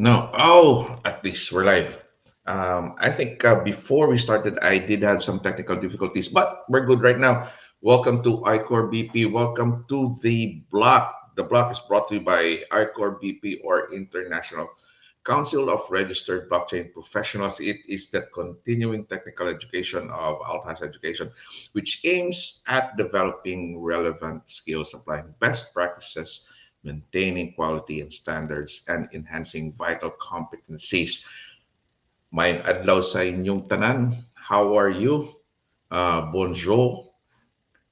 No. Oh, at least we're live. I think before we started, I did have some technical difficulties, but we're good right now. Welcome to ICORBP. Welcome to the block. The block is brought to you by ICORBP, or International Council of Registered Blockchain Professionals. It is the continuing technical education of Althash Education, which aims at developing relevant skills, applying best practices, maintaining quality and standards, and enhancing vital competencies. May adlaw sa inyong tanan. How are you? Bonjour.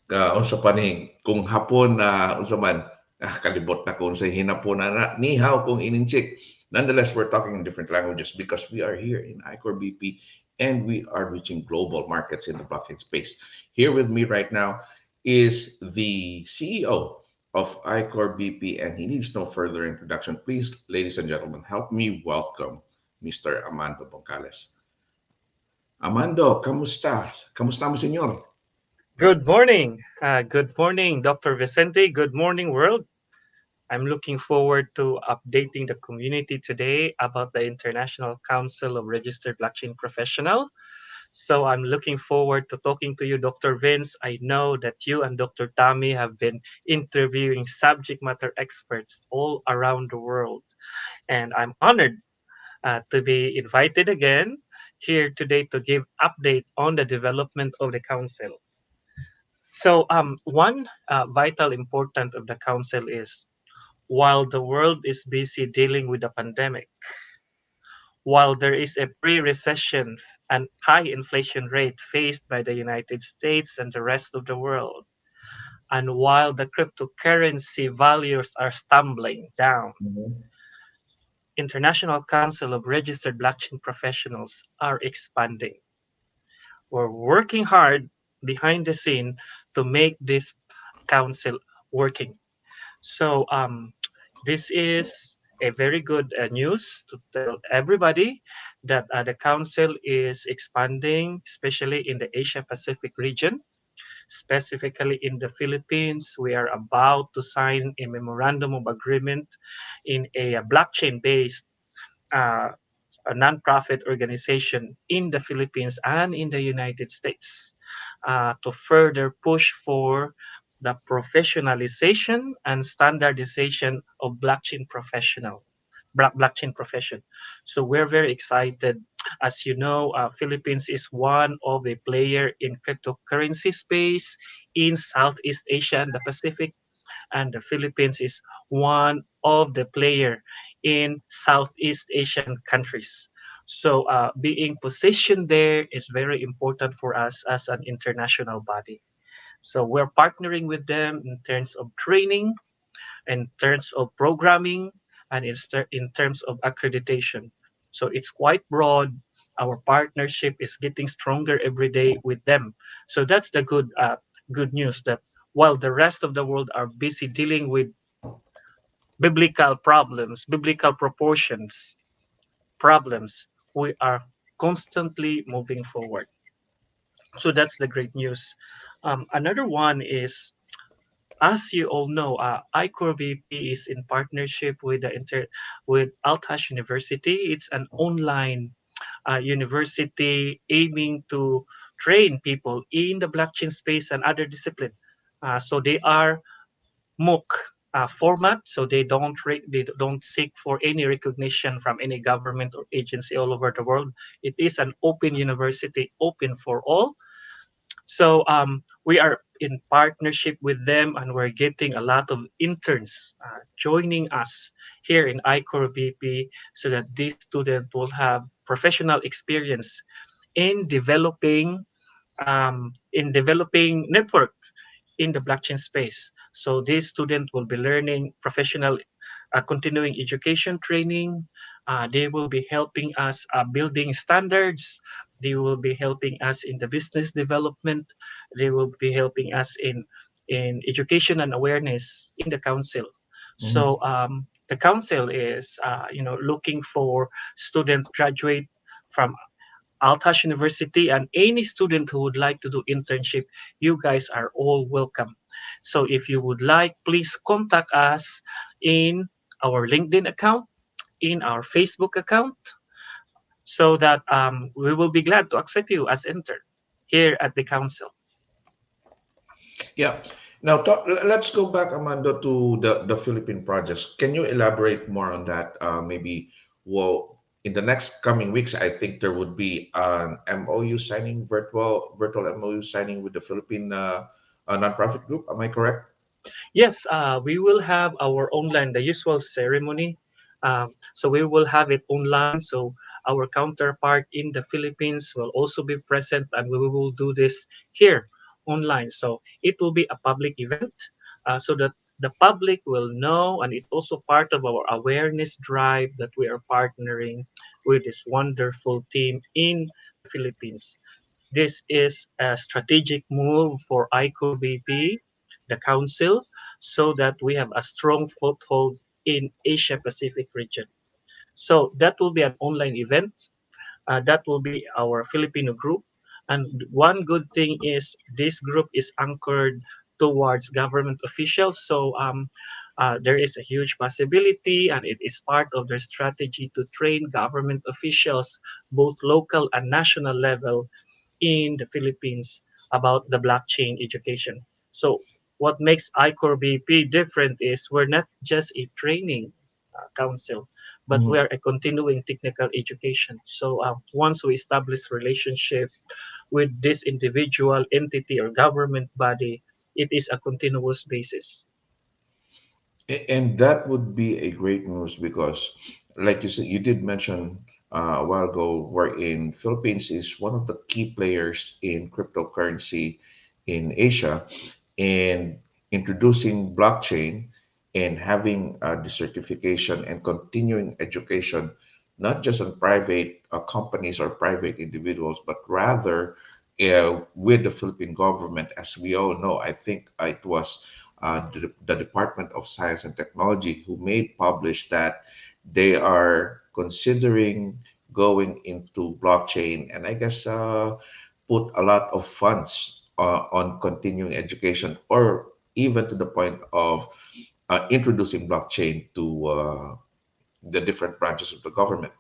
Unsa pa ni kung hapon na unsa man kalibot na kung sa hinapon na ni hao kung ininchik. Nonetheless, we're talking in different languages because we are here in ICORBP and we are reaching global markets in the blockchain space. Here with me right now is the CEO of ICORBP, and he needs no further introduction. Please, ladies and gentlemen, help me welcome Mr. Amando Boncales. Amando, kamusta? Kamusta mo, senyor? Good morning. Good morning, Dr. Vicente. Good morning, world. I'm looking forward to updating the community today about the International Council of Registered Blockchain Professional. So I'm looking forward to talking to you, Dr. Vince. I know that you and Dr. Tommy have been interviewing subject matter experts all around the world. And I'm honored to be invited again here today to give update on the development of the council. So, one vital important of the council is while the world is busy dealing with the pandemic, while there is a pre-recession and high inflation rate faced by the United States and the rest of the world, and while the cryptocurrency values are stumbling down, Mhm. International Council of Registered Blockchain Professionals are expanding. We're working hard behind the scene to make this council working. So this is a very good news to tell everybody that the council is expanding, especially in the Asia Pacific region, specifically in the Philippines. We are about to sign a memorandum of agreement in a blockchain-based uh, a nonprofit organization in the Philippines and in the United States to further push for the professionalization and standardization of blockchain profession. So we're very excited. As you know, Philippines is one of the player in cryptocurrency space in Southeast Asia and the Pacific, and the Philippines is one of the player in Southeast Asian countries. So being positioned there is very important for us as an international body. So we're partnering with them in terms of training, in terms of programming, and in terms of accreditation. So it's quite broad. Our partnership is getting stronger every day with them. So that's the good news that while the rest of the world are busy dealing with biblical problems, biblical proportions, problems, we are constantly moving forward. So that's the great news. Another one is, as you all know, ICORBP is in partnership with with Althash University. It's an online university aiming to train people in the blockchain space and other discipline. So they are MOOC format, so they don't seek for any recognition from any government or agency all over the world. It is an open university, open for all. So we are in partnership with them, and we're getting a lot of interns joining us here in ICOR BP, so that these students will have professional experience in developing network in the blockchain space. So this student will be learning professional continuing education training. They will be helping us building standards. They will be helping us in the business development. They will be helping us in education and awareness in the council. Mhm. So the council is looking for students graduate from Althash University, and any student who would like to do internship, you guys are all welcome. So if you would like, please contact us in our LinkedIn account. in our Facebook account so that we will be glad to accept you as intern here at the council. Yeah. Now, let's go back, Amando, to the Philippine projects. Can you elaborate more on that? Maybe, well, in the next coming weeks, I think there would be an MOU signing, virtual MOU signing with the Philippine nonprofit group. Am I correct? Yes, we will have our online, the usual ceremony. So we will have it online. So our counterpart in the Philippines will also be present, and we will do this here online. So it will be a public event, so that the public will know, and it's also part of our awareness drive that we are partnering with this wonderful team in the Philippines. This is a strategic move for ICORBP, the council, so that we have a strong foothold in Asia Pacific region. So that will be an online event. That will be our Filipino group. And one good thing is this group is anchored towards government officials. So there is a huge possibility, and it is part of their strategy to train government officials, both local and national level, in the Philippines about the blockchain education. So what makes ICORBP different is we're not just a training council, but we Mhm. are a continuing technical education. So once we establish relationship with this individual entity or government body, it is a continuous basis. And that would be a great news because, like you said, you did mention a while ago, wherein Philippines is one of the key players in cryptocurrency in Asia, and introducing blockchain and having the certification and continuing education, not just on private companies or private individuals, but rather with the Philippine government. As we all know, I think it was the Department of Science and Technology who made publish that they are considering going into blockchain, and I guess put a lot of funds on continuing education, or even to the point of introducing blockchain to the different branches of the government.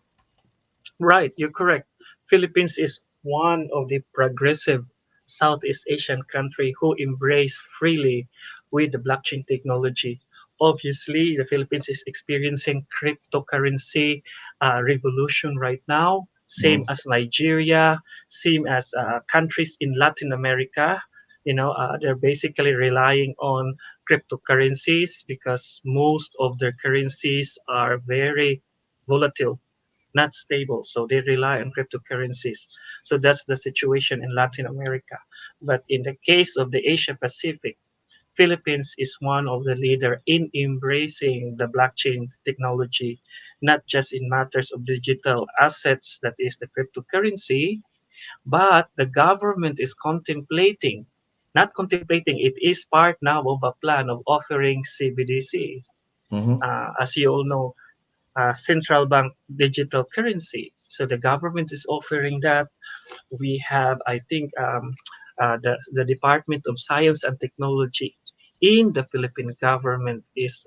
Right, you're correct. Philippines is one of the progressive Southeast Asian country who embrace freely with the blockchain technology. Obviously, the Philippines is experiencing cryptocurrency revolution right now, same Mhm. as Nigeria, same as countries in Latin America. They're basically relying on cryptocurrencies because most of their currencies are very volatile, not stable. So they rely on cryptocurrencies. So that's the situation in Latin America. But in the case of the Asia Pacific, Philippines is one of the leader in embracing the blockchain technology, not just in matters of digital assets, that is the cryptocurrency, but the government is contemplating, not contemplating, it is part now of a plan of offering CBDC. Mhm. As you all know, central bank digital currency. So the government is offering that. We have, I think, the Department of Science and Technology in the Philippine government is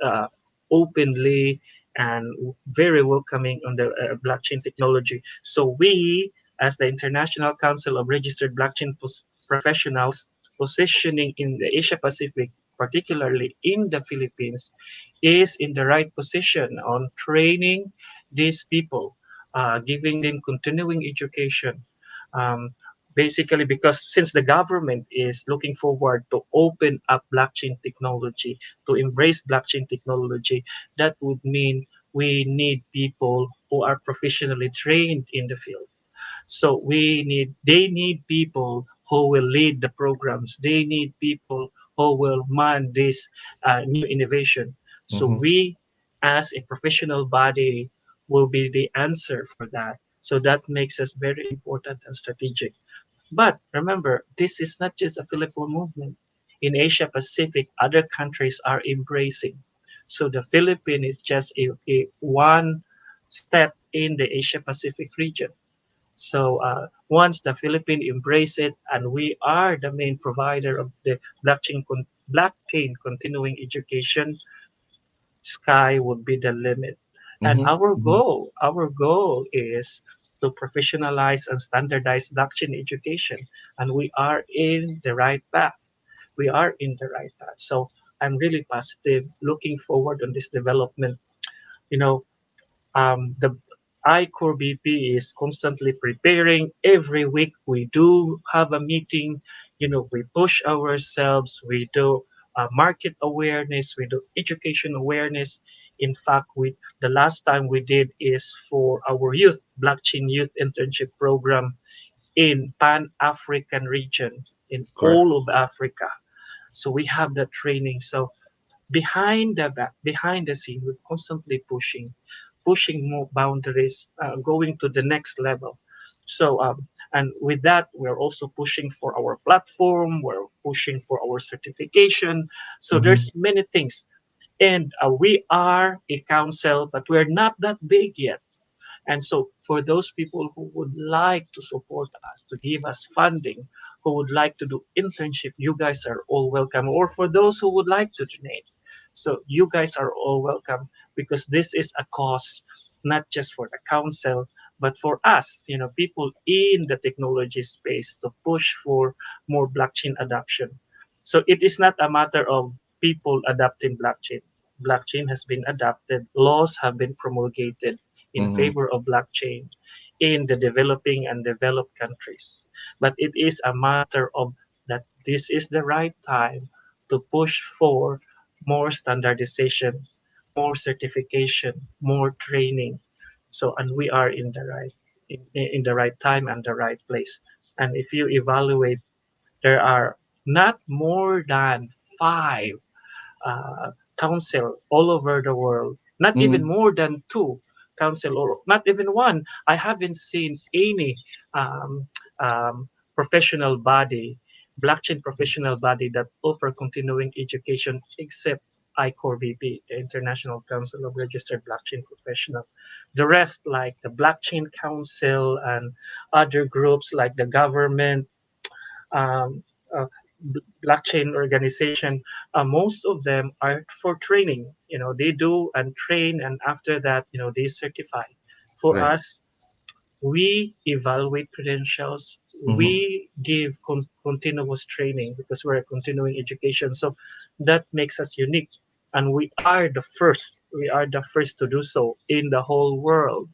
openly and very welcoming on the blockchain technology. So we, as the International Council of Registered Blockchain Professionals, positioning in the Asia Pacific, particularly in the Philippines, is in the right position on training these people, giving them continuing education. Um, Basically, because since the government is looking forward to open up blockchain technology, to embrace blockchain technology, that would mean we need people who are professionally trained in the field. So they need people who will lead the programs. They need people who will man this new innovation. So Mhm. we, as a professional body, will be the answer for that. So that makes us very important and strategic. But remember, this is not just a Filipino movement. In Asia Pacific, other countries are embracing. So the Philippines is just a one step in the Asia Pacific region. So once the Philippines embrace it, and we are the main provider of the blockchain continuing education, sky would be the limit. And Mm-hmm. Mm-hmm. our goal is to professionalize and standardize blockchain education. And we are in the right path. We are in the right path. So I'm really positive, looking forward on this development. You know, the ICORBP is constantly preparing. Every week we do have a meeting. We push ourselves. We do market awareness. We do education awareness. In fact, the last time we did is for our youth blockchain youth internship program in Pan African region in Correct. all of Africa. So we have that training. So behind the scene, we're constantly pushing more boundaries, going to the next level. So and with that, we're also pushing for our platform. We're pushing for our certification. So Mm-hmm. there's many things, and we are a council, but we're not that big yet. And so, for those people who would like to support us, to give us funding, who would like to do internship, you guys are all welcome. Or for those who would like to donate, so you guys are all welcome, because this is a cause not just for the council, but for us, people in the technology space, to push for more blockchain adoption. So it is not a matter of people adopting blockchain. Blockchain has been adopted, laws have been promulgated in Mm-hmm. favor of blockchain in the developing and developed countries. But it is a matter of that this is the right time to push for more standardization, more certification, more training. So, and we are in the right time and the right place. And if you evaluate, there are not more than five uh, council all over the world, not even Mm-hmm. more than two council, or not even one. I haven't seen any um, um, professional body, blockchain professional body, that offer continuing education except ICORBP, the International Council of Registered Blockchain Professional. The rest, like the Blockchain Council and other groups like the government, um, uh, blockchain organization, most of them are for training. They do and train, and after that, they certify. For Right. us, we evaluate credentials. Mm-hmm. We give continuous training because we're a continuing education. So that makes us unique, and we are the first. We are the first to do so in the whole world.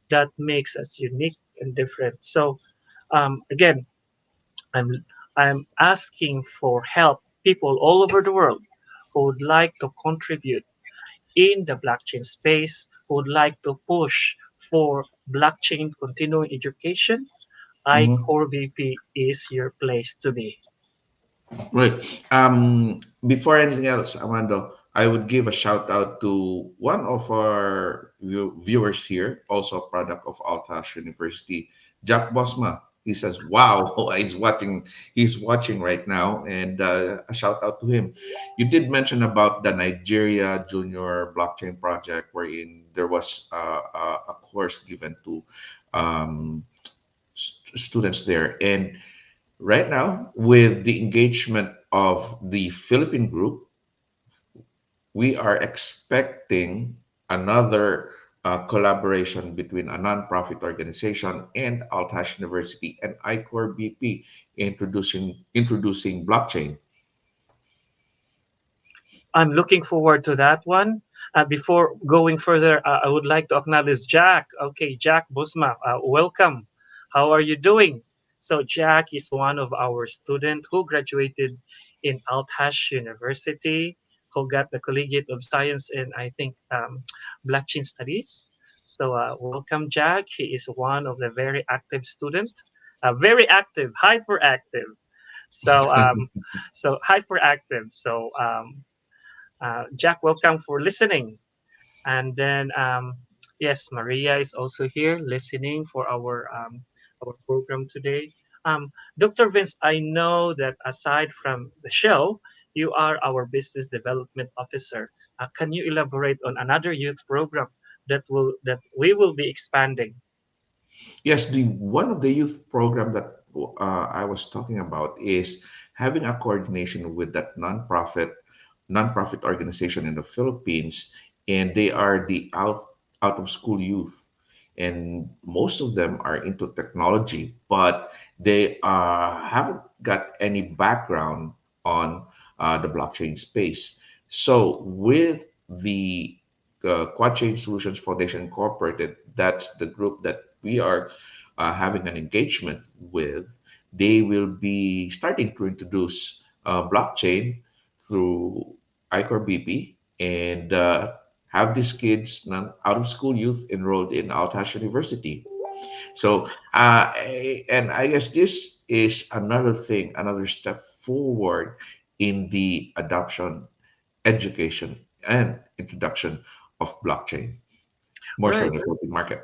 That makes us unique and different. So again, I'm I'm asking for help, people all over the world who would like to contribute in the blockchain space, who would like to push for blockchain continuing education. Mm-hmm. iCoreBP is your place to be. Right. Before anything else, Amando, I would give a shout out to one of our viewers here, also a product of Althash University, Jack Bosma. He says, "Wow, he's watching. He's watching right now." And a shout out to him. You did mention about the Nigeria Junior Blockchain Project, wherein there was a course given to um, students there, and right now, with the engagement of the Philippine group, we are expecting another collaboration between a nonprofit organization and Althash University and ICOR BP introducing blockchain. I'm looking forward to that one. Before going further, I would like to acknowledge Jack. Okay, Jack Busma, welcome. How are you doing? So Jack is one of our students who graduated in Althash University, who got the Collegiate of Science in, I think, blockchain studies. So welcome, Jack. He is one of the very active student, very active, hyperactive. So hyperactive. So Jack, welcome for listening. And then, yes, Maria is also here listening for our program today. Dr. Vince, I know that aside from the show, you are our business development officer. Can you elaborate on another youth program that we will be expanding? Yes, the one of the youth program that I was talking about is having a coordination with that nonprofit organization in the Philippines, and they are the out of school youth, and most of them are into technology, but they haven't got any background on the blockchain space. So with the Quadchain Solutions Foundation Incorporated, that's the group that we are having an engagement with. They will be starting to introduce blockchain through ICORBP, and have these kids, out of school youth, enrolled in Althash University. So, and I guess this is another thing, another step forward in the adoption, education, and introduction of blockchain, more so in Right, the Philippine market.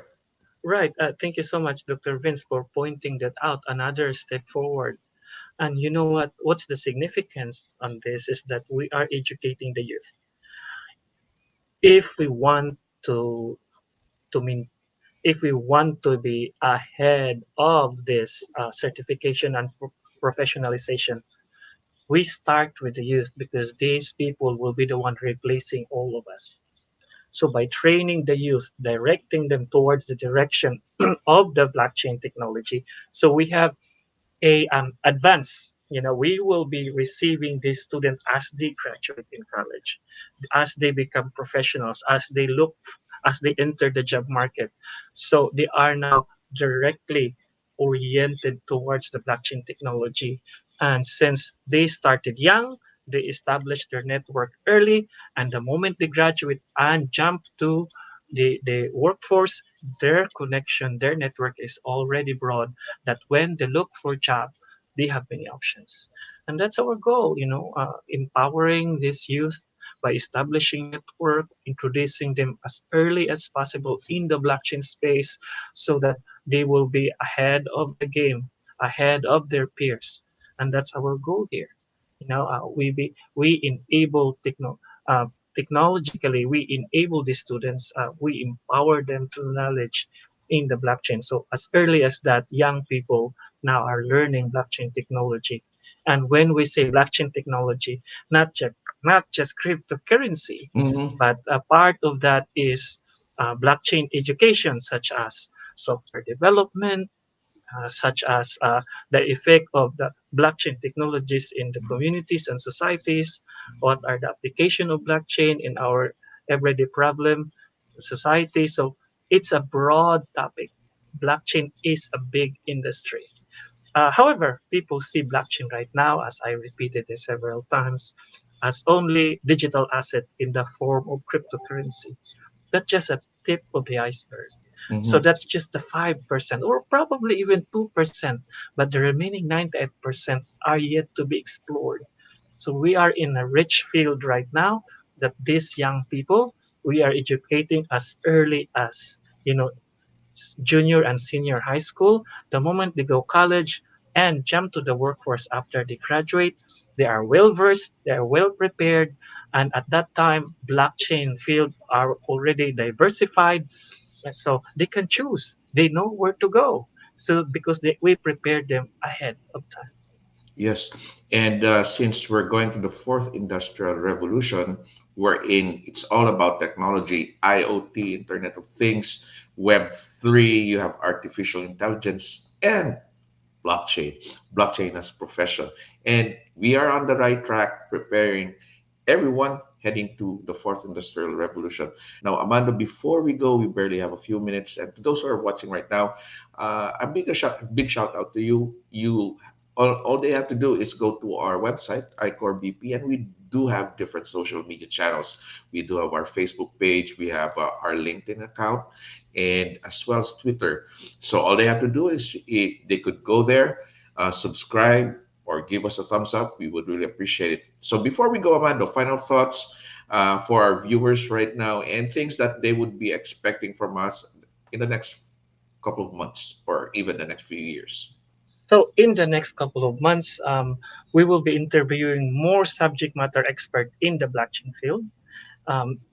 right. Thank you so much, Dr. Vince, for pointing that out. Another step forward. And you know what? What's the significance on this is that we are educating the youth. If we want to to mean if we want to be ahead of this certification and professionalization, we start with the youth because these people will be the one replacing all of us. So by training the youth, directing them towards the direction of the blockchain technology, so we have a advance. We will be receiving these students as they graduate in college, as they become professionals, as they enter the job market. So they are now directly oriented towards the blockchain technology. And since they started young, they established their network early, and the moment they graduate and jump to the workforce, their connection, their network is already broad, that when they look for a job, they have many options. And that's our goal, empowering this youth by establishing network, introducing them as early as possible in the blockchain space so that they will be ahead of the game, ahead of their peers. And that's our goal here. We enable technologically, we enable the students, we empower them to knowledge in the blockchain. So as early as that, young people now are learning blockchain technology. And when we say blockchain technology, not just cryptocurrency, Hmm. but a part of that is blockchain education, such as software development, such as the effect of the blockchain technologies in the communities and societies, what are the application of blockchain in our everyday problem society. So it's a broad topic. Blockchain is a big industry. However, people see blockchain right now, as I repeated this several times, as only digital asset in the form of cryptocurrency. That's just a tip of the iceberg. So Hmm. that's just the 5%, or probably even 2%, but the remaining 98% are yet to be explored. So we are in a rich field right now that these young people, we are educating as early as, you know, junior and senior high school. The moment they go college and jump to the workforce after they graduate, they are well versed, they are well prepared, and at that time, blockchain field are already diversified, so they can choose. They know where to go. So because we prepared them ahead of time. Yes, and since we're going to the fourth industrial revolution, wherein it's all about technology, IoT, Internet of Things, Web 3, you have artificial intelligence, and blockchain, blockchain as a profession. And we are on the right track preparing everyone heading to the fourth industrial revolution. Now, Amanda, before we go, we barely have a few minutes. And to those who are watching right now, big shout out to you. All they have to do is go to our website, ICORBP, and we do have different social media channels. We do have our Facebook page, we have our LinkedIn account, and as well as Twitter. So all they have to do is they could go there, subscribe, or give us a thumbs up. We would really appreciate it. So before we go, Amanda, final thoughts for our viewers right now and things that they would be expecting from us in the next couple of months or even the next few years. So in the next couple of months, we will be interviewing more subject matter expert in the blockchain field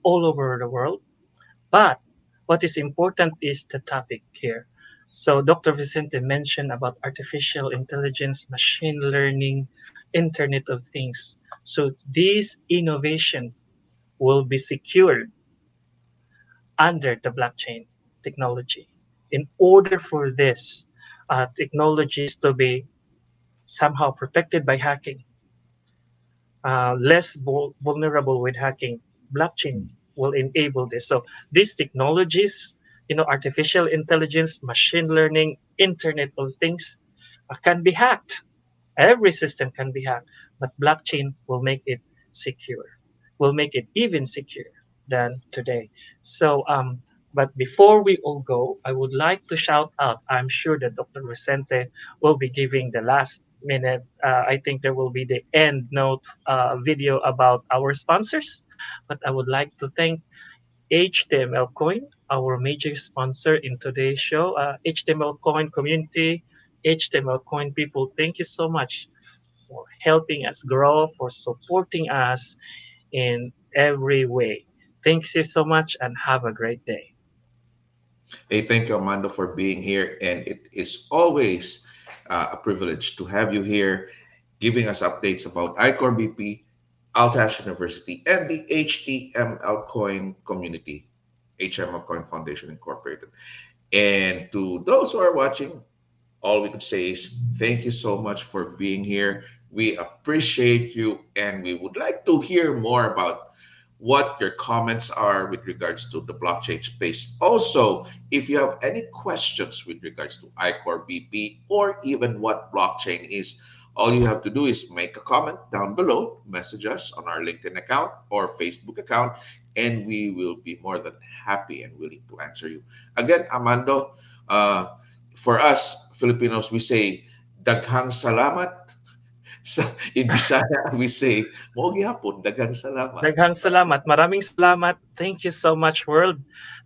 all over the world. But what is important is the topic here. So Dr. Vicente mentioned about artificial intelligence, machine learning, Internet of Things. So these innovation will be secured under the blockchain technology. In order for this technologies to be somehow protected by hacking, less vulnerable with hacking, blockchain will enable this. So these technologies, artificial intelligence, machine learning, Internet of Things, can be hacked. Every system can be hacked, but blockchain will make it secure, will make it even secure than today. So, but before we all go, I would like to shout out. I'm sure that Dr. Vicente will be giving the last minute. I think there will be the end note video about our sponsors, but I would like to thank HTML Coin, our major sponsor in today's show. HTML Coin community, HTML Coin people, thank you so much for helping us grow, for supporting us in every way. Thanks you so much and have a great day. Hey, thank you, Amando, for being here. And it is always a privilege to have you here giving us updates about ICORBP, Althash University, and the HTML Coin community, HTML Coin Foundation Incorporated. And to those who are watching, all we could say is thank you so much for being here. We appreciate you, and we would like to hear more about what your comments are with regards to the blockchain space. Also, if you have any questions with regards to ICOR BP or even what blockchain is, all you have to do is make a comment down below, message us on our LinkedIn account or Facebook account, and we will be more than happy and willing to answer you. Again, Amando, uh, for us Filipinos, we say, daghang salamat. In Bisaya, we say, Mogi hapon, daghang salamat. Daghang salamat. Maraming salamat. Thank you so much, world.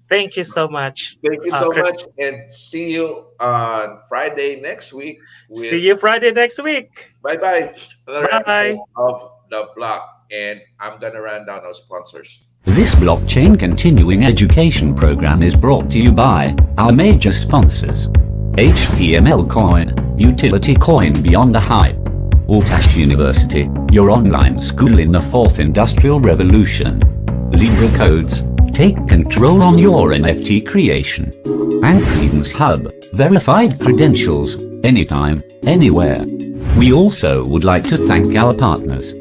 Thank you so much. Thank you so much, and see you on Friday next week See with you Friday next week. bye bye another Bye. episode of the block. And I'm gonna run down our sponsors. This blockchain continuing education program is brought to you by our major sponsors: HTML Coin, Utility Coin Beyond the Hype; Althash University, your online school in the fourth industrial revolution; Libra Codes, take control on your NFT creation; and Credence Hub, verified credentials, anytime, anywhere. We also would like to thank our partners: